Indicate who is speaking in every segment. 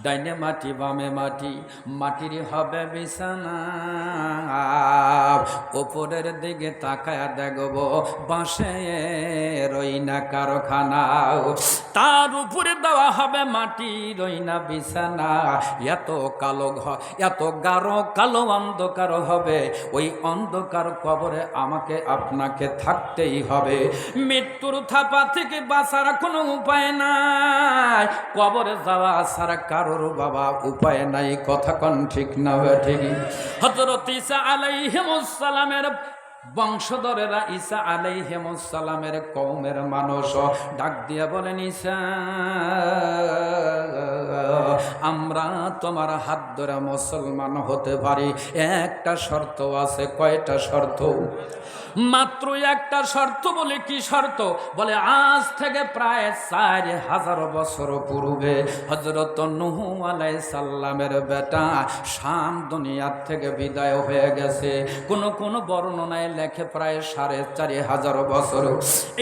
Speaker 1: ডাইনে মাটি বামে মাটি, মাটির হবে বিছানা। ওপরের দিকে তাকায়া দেখব বাঁশের রইনা কারখানা, তার উপরে দেওয়া হবে মাটি রইনা বিছানা। এত কালো ঘর, এত গাঢ় কালো অন্ধকার হবে, ওই অন্ধকার কবরে আমাকে আপনাকে থাকতেই হবে। মৃত্যুর থাপা থেকে বাঁচার কোনো উপায় নাই, কবরে যাওয়া ছাড়া কারোর বাবা উপায় নাই। কথা কোন ঠিক না ঠিক? হযরত ঈসা আলাইহিস সালামের বংশধরেরা, ঈসা আলাইহিস সালামের কওমের মানুষ ডাক দিয়ে বলেন, ঈসা আমরা তোমার হাত ধরে মুসলমান হতে পারি, একটা শর্ত আছে। কয়টা শর্ত? মাত্র একটা শর্ত। বলে কি শর্ত? বলে আজ থেকে প্রায় 4000 বছর পূর্বে হযরত নূহ আলাইহিস সালামের বেটা শাম দুনিয়ার থেকে বিদায় হয়ে গেছে। কোন বর্ণনায় লেখে প্রায় 4500 বছর।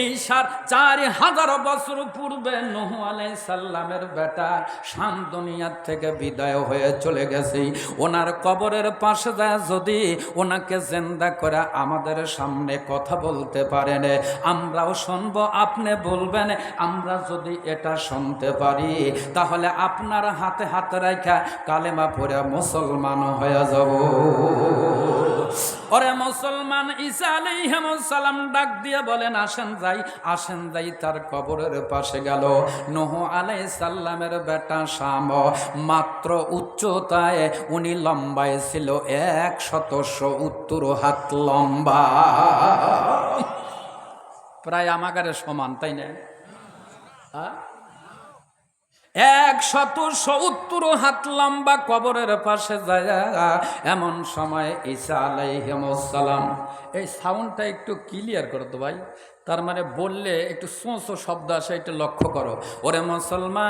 Speaker 1: এই 4000 বছর পূর্বে নূহ আলাইহিস সালামের বেটা শাম দুনিয়ার থেকে বিদায় হয়ে চলে গেছে। ওনার কবরের পাশে যায় যদি ওনাকে জিন্দা করে আমাদের সামনে কথা বলতে পারেন, আমরাও শুনবো, আপনি বলবেন। আমরা যদি এটা শুনতে পারি তাহলে আপনার হাতে হাত রাখা কালেমা পড়ে মুসলমান হয়ে যাব। ওরে মুসলমান, ঈসা আলাইহিস সালাম ডাক দিয়ে বলেন, আসেন যাই, আসেন যাই। তার কবরের পাশে গেল। নূহ আলাইহিস সালামের বেটা শাম মাত্র উচ্চতায় উনি লম্বায় ছিল 170 হাত লম্বা, প্রায় আমাদের সমান, তাই না? 170 হাত লম্বা কবরের পাশে যায়। এমন সময় ঈসা আলাইহিস সালাম, এই সাউন্ডটা একটু ক্লিয়ার করো তো ভাই, তার মানে বললে একটু সোঁসো শব্দ আসে, একটু লক্ষ্য করো। ওরে মুসলমান,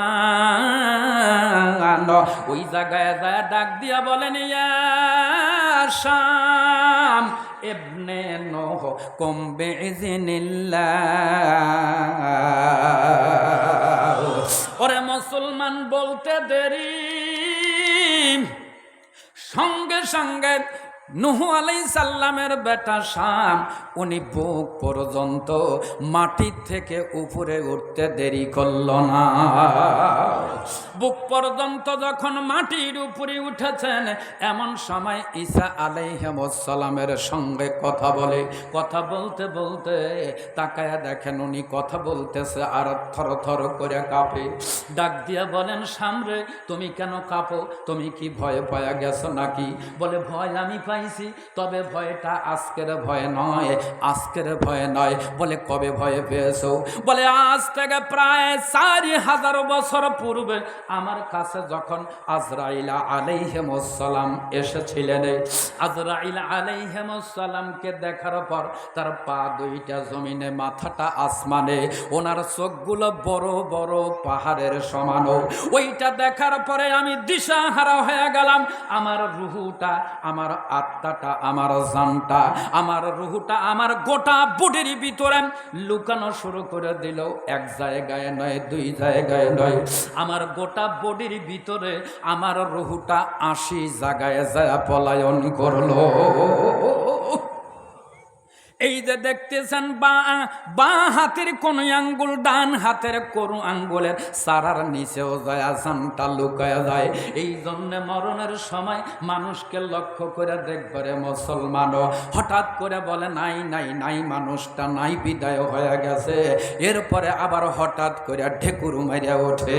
Speaker 1: ওই জায়গায় যায় ডাক দিয়া বলেন, ইয়া শাম ইবনে নূহ কুম বিইজনিল্লাহ। ওরে মুসলমান, বলতে দেরি, সঙ্গে সঙ্গে নূহ আলাইহিস সালামের বেটা শাম উনি বুক পর্যন্ত মাটির থেকে উপরে উঠতে দেরি করল না। বুক পর্যন্ত যখন মাটির উপরে উঠেছেন, এমন সময় ঈসা আলাইহিস সালামের সঙ্গে কথা বলে। কথা বলতে বলতে তাকায়া দেখেন উনি কথা বলতেছে আর থর থর করে কাঁপে। ডাক দিয়া বলেন, শামরে তুমি কেন কাঁপো? তুমি কি ভয় পায়া গেছো নাকি? বলে, ভয় আমি পাইছি, তবে ভয়টা আজকের ভয় নয়, আজকের ভয় নয়। বলে, কবে ভয় পেয়েছো? বলে, আজ থেকে প্রায় 4000 বছর পূর্বে আমার কাছে যখন আজরাইল আলাইহিস সালাম এসেছিলেন। আজরাইল আলাইহিস সালামকে দেখার পর তার পা দুইটা জমিনে, মাথাটা আসমানে, ওনার চোখগুলো বড় বড় পাহাড়ের সমান। ওইটা দেখার পরে আমি দিশাহারা হয়ে গেলাম। আমার রুহুটা, আমার আত্মাটা, আমার জানটা, আমার রুহুটা আমার গোটা বডির ভিতরে লুকানো শুরু করে দিল। এক জায়গায় নয়, দুই জায়গায় নয়, আমার গোটা বডির ভিতরে আমার রুহুটা 80 জায়গায় যায় পলায়ন করলো। এই যে দেখতেছেন বা হাতের কোন আঙ্গুল ডান হাতের কোন আঙ্গুলের সারার নিচেও যায়, জানটা লুকায় যায়। এই জন্য মরণের সময় মানুষকে লক্ষ্য করে দেখবারে মুসলমানও হঠাৎ করে বলে, নাই নাই নাই, মানুষটা নাই, বিদায় হয়ে গেছে। এরপরে আবার হঠাৎ করে ঢেকুর মারিয়া ওঠে।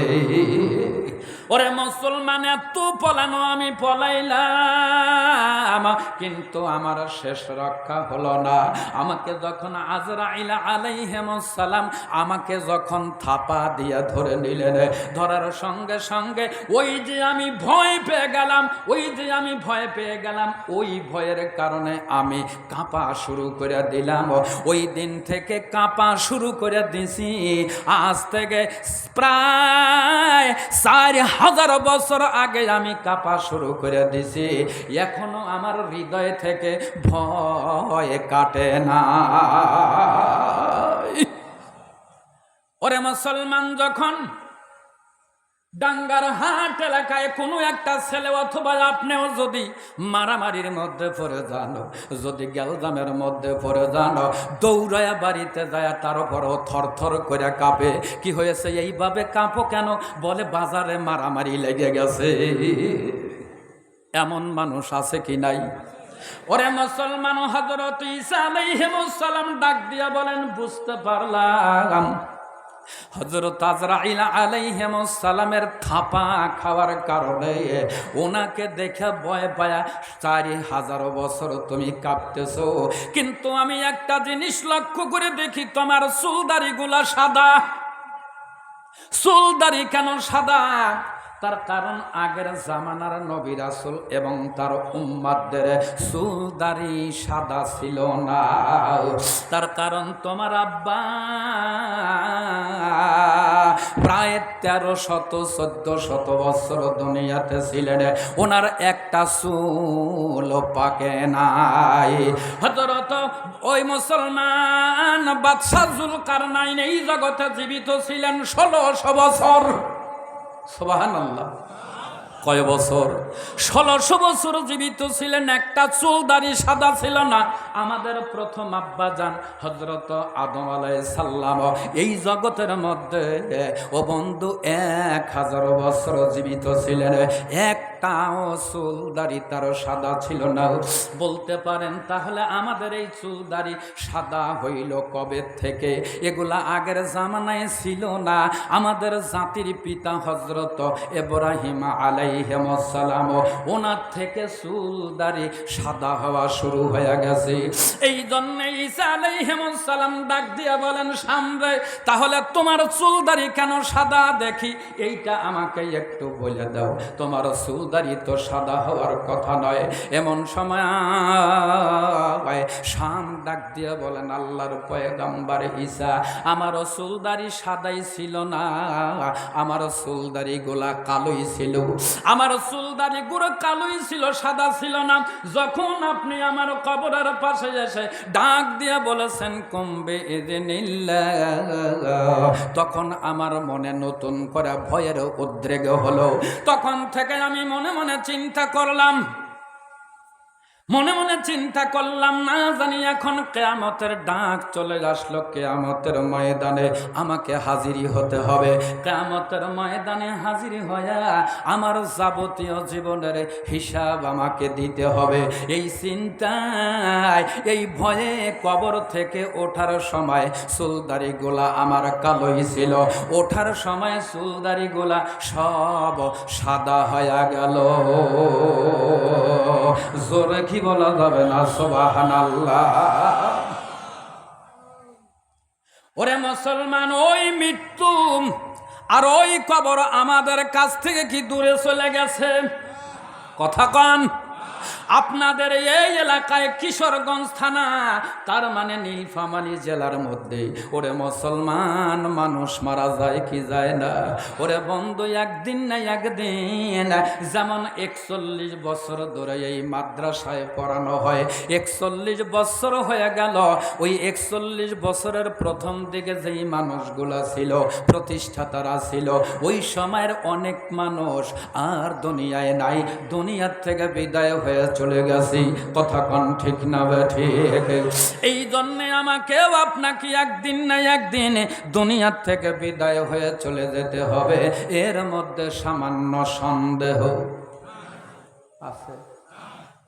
Speaker 1: ওরে মুসলমান, এত পলানো আমি পলাইলাম, কিন্তু আমার শেষ রক্ষা হলো না। আমাকে যখন আজরাইল আলাইহিস সালাম আমাকে যখন থাপা দিয়া ধরে নিলেন, ধরার সঙ্গে সঙ্গে ওই যে আমি ভয় পেয়ে গেলাম, ওই যে আমি ভয় পেয়ে গেলাম, ওই ভয়ের কারণে আমি কাঁপা শুরু করে দিলাম। ওই দিন থেকে কাঁপা শুরু করে দিছি। আজ থেকে প্রায় 4000 বছর আগে আমি কাঁপা শুরু করে দিছি। এখনো আমার হৃদয় থেকে ভয় কাটে না। ওরে মুসলমান, যখন ডাঙ্গার হাট এলাকায় কোনো একটা ছেলে অথবা আপনিও যদি মারামারির মধ্যে পড়ে যান, যদি গ্যালজামের মধ্যে পড়ে যান, দৌড়ায়া বাড়িতে যায় তার উপরও থরথর করে কাঁপে। কি হয়েছে এইভাবে কাঁপো কেন? বলে বাজারে মারামারি লেগে গেছে। এমন মানুষ আছে কি নাই? ওরে মুসলমান, হযরত ঈসা আলাইহিস সালাম ডাক দিয়া বলেন, বুঝতে পারলাম হযরত আজরাইল আলাইহিস সালামের থাপা খাওয়ার কারণে ওনাকে দেখে ভয় পায়া 4000 বছর তুমি কাঁপতেছো। কিন্তু আমি একটা জিনিস লক্ষ্য করে দেখি, তোমার চুলদাড়িগুলা সাদা। চুলদাড়ি কেন সাদা? তার কারণ আগের জামানার নবী রাসূল এবং তার উম্মতদের চুলদাড়ি সাদা ছিল না। তার কারণ তোমার আব্বা প্রায় 1300-1400 বছর দুনিয়াতে ছিলেন, ওনার একটা চুল পাকে নাই। হযরত ওই মুসলমান বাদশাহ জুলকারনাইন এই জগতে জীবিত ছিলেন 1600 বছর। সুবহানাল্লাহ। কয় বছর? 1600 বছর জীবিত ছিলেন, একটা চুল দাড়ি সাদা ছিল না। আমাদের প্রথম আব্বাজান হযরত আদম আলাইহিস সালাম এই জগতের মধ্যে ও বন্ধু 1000 বছর জীবিত ছিলেন, একটাও চুল দাড়ি তার সাদা ছিল না। বলতে পারেন তাহলে আমাদের এই চুল দাড়ি সাদা হইল কবে থেকে? এগুলা আগের জামানায় ছিল না। আমাদের জাতির পিতা হযরত ইব্রাহিম আলাইহিস সালাম, ওনার থেকে চুল দাড়ি সাদা হওয়া শুরু হয়ে গেছে। এই জন্য ঈসা আলাইহিস সালাম ডাক দিয়া বলেন, সামনে তাহলে তোমার চুল দাড়ি কেন সাদা দেখি, এইটা আমাকে একটু বলে দাও। তোমার চুল দাড়ি তো সাদা হওয়ার কথা নয়। এমন সময় শাম ডাক দিয়া বলেন, আল্লাহর পয়গম্বর ঈসা, আমার চুল দাড়ি সাদাই ছিল না, আমার চুল দাড়ি গোলা কালোই ছিল। আমার চুল দাড়ি গুলো কালোই ছিল, সাদা ছিল না। যখন আপনি আমার কবরের পাশে এসে ডাক দিয়ে বলেছেন কমবে ইযনিল্লাহ, তখন আমার মনে নতুন করে ভয়ের উদ্রেক হলো। তখন থেকে আমি মনে মনে চিন্তা করলাম, না জানি এখন কিয়ামতের ডাক চলে আসলো, কিয়ামতের ময়দানে আমাকে হাজিরি হতে হবে। কিয়ামতের ময়দানে হাজিরি হয়ে আমার যাবতীয় জীবনের হিসাব আমাকে দিতে হবে। এই চিন্তায়, এই ভয়ে কবর থেকে ওঠার সময় চুলদাড়িগুলা আমার কালোই ছিল, ওঠার সময় চুলদাড়িগুলা সব সাদা হয়ে গেল। জোরে কি বলা যাবে না? সুবহানাল্লাহ। ওরে মুসলমান, ওই মৃত্যু আর ওই কবর আমাদের কাছ থেকে কি দূরে চলে গেছে? কথা কন। আপনাদের এই এলাকায় কিশোরগঞ্জ থানা, তার মানে নীলফামারী জেলার মধ্যে, ওরে মুসলমান, মানুষ মারা যায় কি যায় না? ওরে বন্ধু, একদিন না একদিন, যেমন 41 বছর ধরে এই মাদ্রাসায় পড়ানো হয়, 41 বছর হয়ে গেল। ওই 41 বছরের প্রথম দিকে যেই মানুষগুলা ছিল, প্রতিষ্ঠাতারা ছিল, ওই সময়ের অনেক মানুষ আর দুনিয়ায় নাই, দুনিয়ার থেকে বিদায় হয়ে চলে গেছি। কথা কন ঠিক না ঠিক? এই জন্যে আমাকেও আপনাকে একদিন না একদিন দুনিয়ার থেকে বিদায় হয়ে চলে যেতে হবে। এর মধ্যে সামান্য সন্দেহ আছে?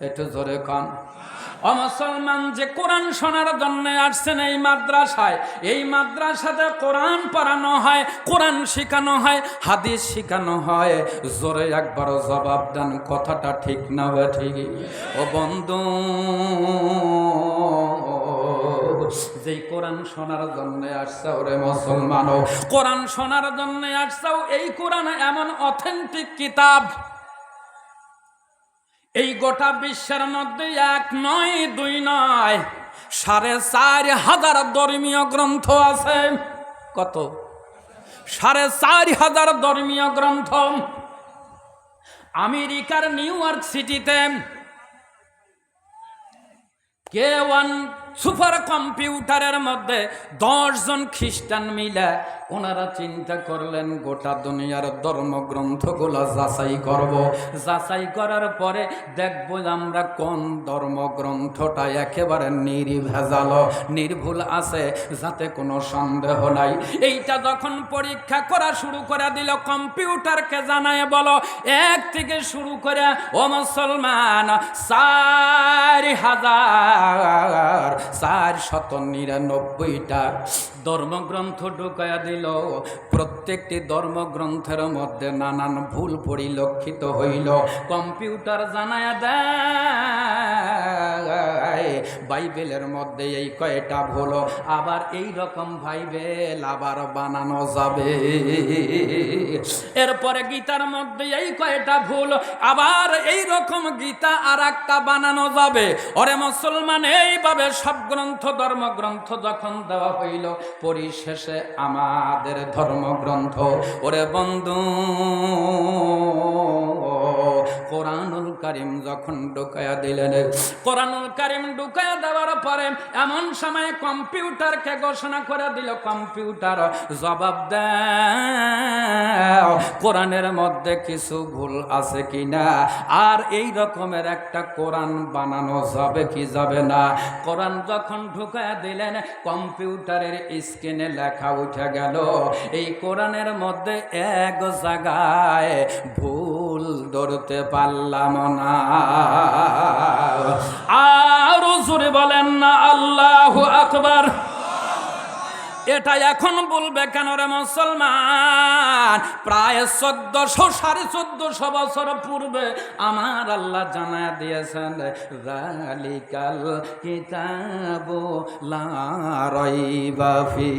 Speaker 1: একটু জোরে কন। মুসলমান, যে কোরআন শোনার জন্য আসছেন এই মাদ্রাসায়, এই মাদ্রাসাতে কোরআন পড়ানো হয়, কোরআন শেখানো হয়, হাদিস শেখানো হয়। জোরে একবার জবাব দেন, কথাটা ঠিক না ঠিক? ও বন্ধু, যেই কোরআন শোনার জন্য আসছে, ওরে মুসলমান, কোরআন শোনার জন্য আসছে, এই কোরআন এমন অথেন্টিক কিতাব, এই গোটা বিশ্বের মধ্যে 1 নয় 2 নয়, 4500 ধর্মীয় গ্রন্থ আছে। কত? 4500 ধর্মীয় গ্রন্থ। আমেরিকার নিউ ইয়র্ক সিটিতে K1 সুপার কম্পিউটারের মধ্যে 10 জন খ্রিস্টান মিলে ওনারা চিন্তা করলেন গোটা দুনিয়ার ধর্মগ্রন্থগুলো যাচাই করব, যাচাই করার পরে দেখব আমরা কোন ধর্মগ্রন্থটা একেবারে নির্ভেজাল নির্ভুল আছে, যাতে কোনো সন্দেহ নাই। এইটা যখন পরীক্ষা করা শুরু করে দিল, কম্পিউটারকে জানায় বলো 1 থেকে শুরু করে ও মুসলমান 4,499টা ধর্মগ্রন্থ ঢুকাইয়া দিল। প্রত্যেকটি ধর্মগ্রন্থের মধ্যে নানান ভুল পরিলক্ষিত হইল। কম্পিউটার জানায়া দেয় বাইবেলের মধ্যে এই কয়টা ভুল, আবার এই রকম বাইবেল আবার বানানো যাবে। এরপরে গীতার মধ্যে এই কয়টা ভুল, আবার এই রকম গীতা আর একটা বানানো যাবে। ওরে মুসলমান, এইভাবে সব গ্রন্থ ধর্মগ্রন্থ যখন দেওয়া হইল, পরিশেষে আমাদের ধর্মগ্রন্থ, ওরে বন্ধু, কোরআনুল কারীম যখন ঢুকায়া দিলেন, কোরআনুল কারীম ঢুকায়া দেওয়ার পরে এমন সময় কম্পিউটারকে ঘোষণা করে দিল, কম্পিউটার জবাব দাও কোরআনের মধ্যে কিছু ভুল আছে কিনা, আর এই রকমের একটা কোরআন বানানো যাবে কি যাবে না। কোরআন যখন ঢুকায়া দিলেন, কম্পিউটারের স্ক্রিনে লেখা উঠে গেল, এই কোরআনের মধ্যে এক জায়গায় ভুল ধরতে পারলাম না। আর জোরে বলেন না আল্লাহু আকবার। এটা এখন বলবে কেন রে মুসলমান? প্রায় 1400-1450 বছর পূর্বে আমার আল্লাহ জানায়া দিয়েছেন, যালিকাল কিতাবু লা রাইবা ফি,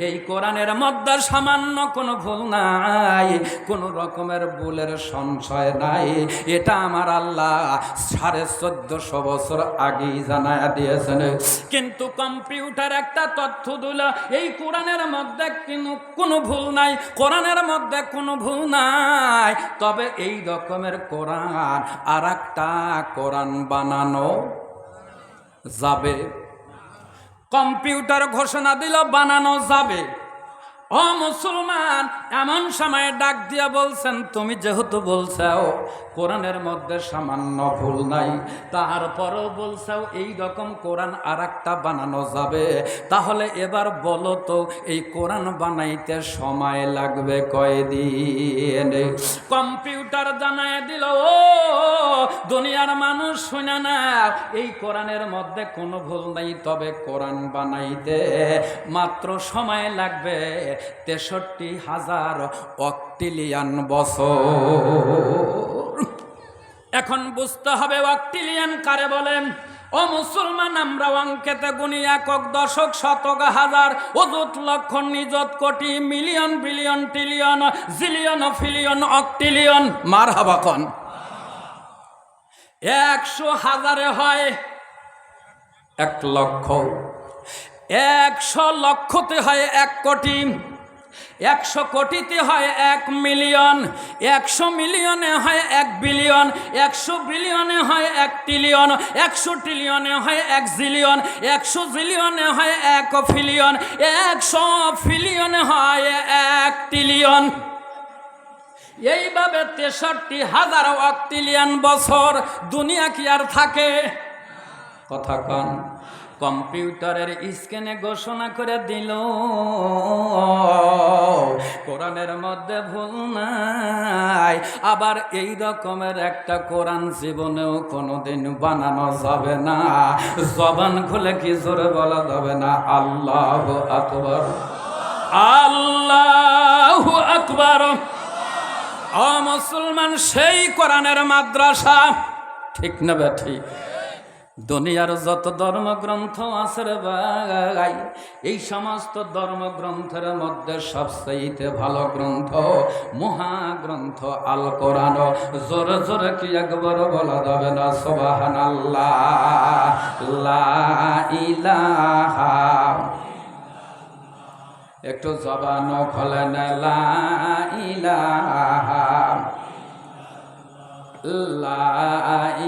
Speaker 1: এই কোরআনের মধ্যে সামান্য কোনো ভুল নাই, কোনো রকমের ভুলের সংশয় নাই। এটা আমার আল্লাহ 1450 বছর আগেই জানায়া দিয়েছেন। কিন্তু কম্পিউটার একটা তথ্য দিল, এই কোরআনের মধ্যে কোনো ভুল নাই, কোরআনের মধ্যে কোনো ভুল নাই, তবে এই রকমের কোরআন আর একটা কোরআন বানানো যাবে। কম্পিউটার ঘোষণা দিল বানানো যাবে। ও মুসলমান, এমন সময় ডাক দিয়া বলছেন, তুমি যেহেতু বলছাও কোরআনের মধ্যে সামান্য ভুল নাই, তারপরও বলছাও এই রকম কোরআন আর একটা বানানো যাবে, তাহলে এবার বলো তো এই কোরআন বানাইতে সময় লাগবে কয়দিন? কম্পিউটার জানায় দিল, ও দুনিয়ার মানুষ শুনে না, এই কোরআনের মধ্যে কোনো ভুল নাই, তবে কোরআন বানাইতে মাত্র সময় লাগবে 63,000 অক্টিলিয়ান বছর। এখন বুঝতে হবে অক্টিলিয়ান কারে বলেন। ও মুসলমান, আমরা অঙ্কেতে গুনি একক, দশক, শতক, হাজার, অযুত, লক্ষ, নিযুত, কোটি, million, billion, trillion, zillion, pillion, অক্টিলিয়ন। মারহাবা কোন। 100,000 হয় 1 লক্ষ, 100 লক্ষতে হয় 1 কোটি, 100 কোটিতে হয় 1 মিলিয়ন, 100 মিলিয়নে হয় 1 বিলিয়ন, 100 বিলিয়নে হয় 1 ট্রিলিয়ন, 100 ট্রিলিয়নে হয় 1 জিলিয়ন, 100 জিলিয়নে হয় 1 ফিলিয়ন, 100 ফিলিয়নে হয় 1 ট্রিলিয়ন। এইভাবে 63,000 অক্টিলিয়ান বছর দুনিয়া কি আর থাকে? কথা কন। কম্পিউটারের স্ক্রিনে ঘোষণা করে দিল, কোরআনের মধ্যে ভুল নাই, আবার এই রকমের একটা কোরআন জীবনেও কোনোদিন বানানো যাবে না। জবান খুলে কি জোরে বলা যাবে না আল্লাহু আকবার, আল্লাহু আকবার। ও মুসলমান, সেই কোরআনের মাদ্রাসা, ঠিক না ঠিক? দুনিয়ার যত ধর্মগ্রন্থ আছে রে ভাই, এই সমস্ত ধর্মগ্রন্থের মধ্যে সবচেয়ে ভালো গ্রন্থ মহাগ্রন্থ আল কোরআন। জোরে জোরে কি একবার বলা যাবে না সুবহানাল্লাহ, লা ইলাহা, একটু জবানও খোলেন, লা ইলাহা, লা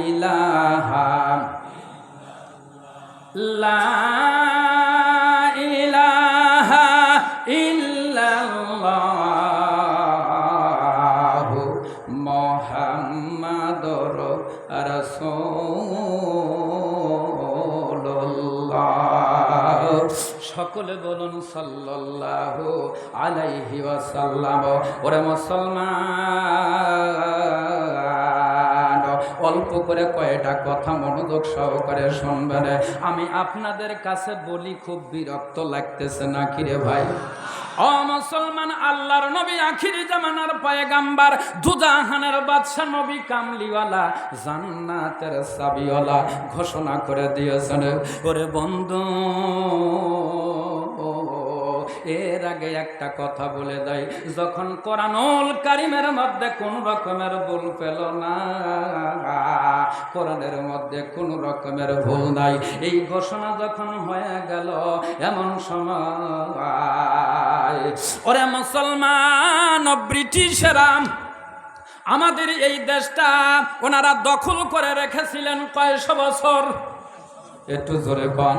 Speaker 1: ইলাহা, লা ইলাহা ইল্লাল্লাহ। মুহাম্মাদুর রাসূলুল্লাহ। সকলে বলুন সাল্লাল্লাহু আলাইহি ওয়াসাল্লাম। ওরে মুসলমান, অল্প করে কয়টা কথা মনোযোগ সহকারে শুনবেন। আমি আপনাদের কাছে বলি, খুব বিরক্ত লাগতেছে নাকি রে ভাই? ও মুসলমান, আল্লাহর নবী আখিরি জামানার পয়গাম্বার, দুজাহানের বাদশা নবী কামলিওয়ালা, জান্নাতের চাবিওয়ালা ঘোষণা করে দিয়েছেন, ওরে বন্ধু এর আগে একটা কথা বলে দেয়, যখন কোরআনুল কারীমের মধ্যে কোন রকমের ভুল পেল না, কোরআনের মধ্যে কোন রকমের ভুল নাই, এই ঘোষণা যখন হয়ে গেল, এমন সময় ওরে মুসলমান, ব্রিটিশেরা আমাদের এই দেশটা ওনারা দখল করে রেখেছিলেন কয়শো বছর? একটু জোরে কন।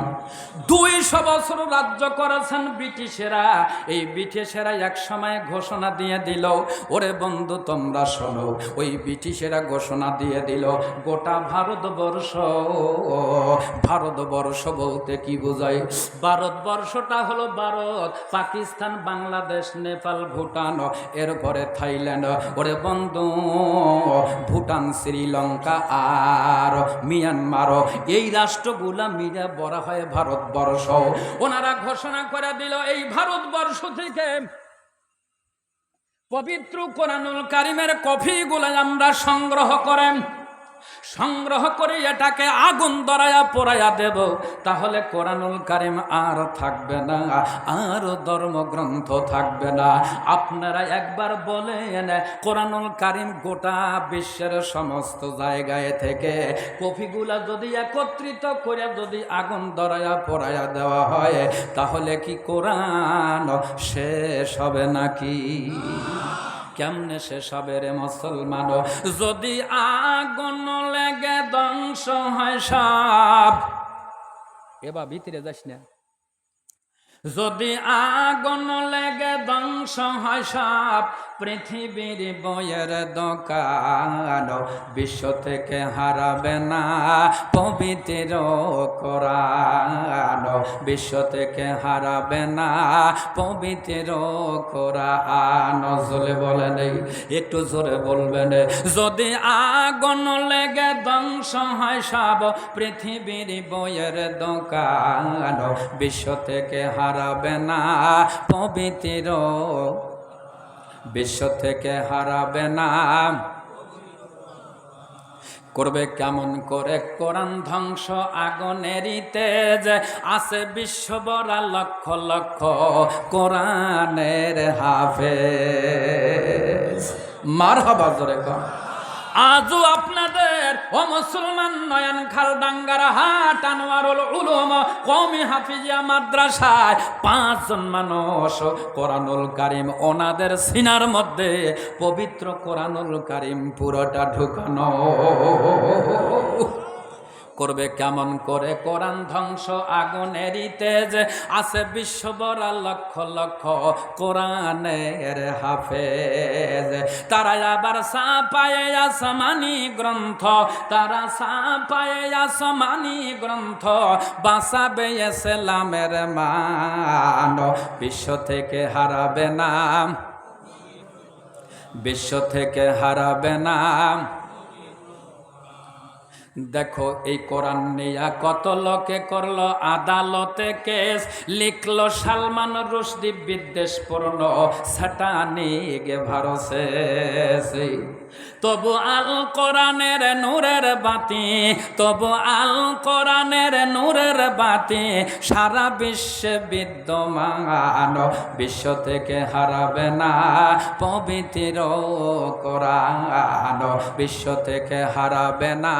Speaker 1: 200 বছর রাজ্য করেছেন ব্রিটিশেরা। এই ব্রিটিশেরা এক সময় ঘোষণা দিয়ে দিল, ওরে বন্ধু তোমরা শোনো, ওই ব্রিটিশেরা ঘোষণা দিয়ে দিল গোটা ভারতবর্ষ, ভারতবর্ষ বলতে কি বোঝায়? ভারতবর্ষটা হলো ভারত, পাকিস্তান, বাংলাদেশ, নেপাল, ভুটান, এরপরে থাইল্যান্ড, ওরে বন্ধু ভুটান, শ্রীলঙ্কা আর মিয়ানমার, এই রাষ্ট্রগুলো মিলে বড় হয় ভারতবর্ষ। ওনারা ঘোষণা করে দিল এই ভারতবর্ষ থেকে পবিত্র কোরআনুল কারীমের কপিগুলো আমরা সংগ্রহ করে এটাকে আগুন ধরায়া পোড়াইয়া দেব, তাহলে কোরআনুল কারীম আর থাকবে না, আর ধর্মগ্রন্থ থাকবে না। আপনারা একবার বলেন, কোরআনুল কারীম গোটা বিশ্বের সমস্ত জায়গায় থেকে কপিগুলা যদি একত্রিত করে যদি আগুন ধরায়া পোড়াইয়া দেওয়া হয়, তাহলে কি কোরআন শেষ হবে নাকি? কেমনে শেষ হবে রে মুসলমান? যদি আগুন লেগে ধ্বংস হয় সব, এবার ভিতরে যাস না, যদি আগুন লেগে ধ্বংস হয় সব, পৃথিবীর বইয়ের দোকান বিশ্ব থেকে হারাবে না পবিত্র কোরআন, বিশ্ব থেকে হারাবে না পবিত্র কোরআন। জোরে বলেন, একটু জোরে বলবেন। যদি আগুন লেগে ধ্বংস হয় সব, পৃথিবীর বইয়ের দোকান বিশ্ব থেকে হারাবে না পবিত্র, বিশ্ব থেকে হারাবে না। করবে কেমন করে কোরআন ধ্বংস? আগুনেরই তেজ আছে বিশ্ববরা লক্ষ লক্ষ কোরআনের হাফেজ। মারহাবা জোরে কর। আজও আপনাদের ও মুসলমান নয়ন খালডাঙ্গার হাট আনোয়ারুল উলুম কওমি হাফিজিয়া মাদ্রাসায় 5 জন মানুষ কোরআনুল কারীম ওনাদের সিনার মধ্যে পবিত্র কোরআনুল কারীম পুরোটা ঢুকানো। করবে কেমন করে কোরআন ধ্বংস? আগুনেরই তেজ আছে বিশ্ববরা লক্ষ লক্ষ কোরআনের হাফেজ। তারা আবার ছাপায়ে আসমানি গ্রন্থ, তারা ছাপায়ে আসমানি গ্রন্থ, বাঁচাবে ইসলামের মান, বিশ্ব থেকে হারাবে না, বিশ্ব থেকে হারাবে না। দেখো এই কোরআন নিয়া কত লোকে করলো আদালতে কেস, লিখলো সালমান রুশদি বিদ্বেষপূর্ণ স্যাটানিক ভারসেস। তবু আল কোরআনের নূরের বাতি, তবু আল কোরআনের নূরের বাতি সারা বিশ্বে বিদ্যমান, বিশ্ব থেকে হারাবে না পবিত্র কোরআন, বিশ্ব থেকে হারাবে না।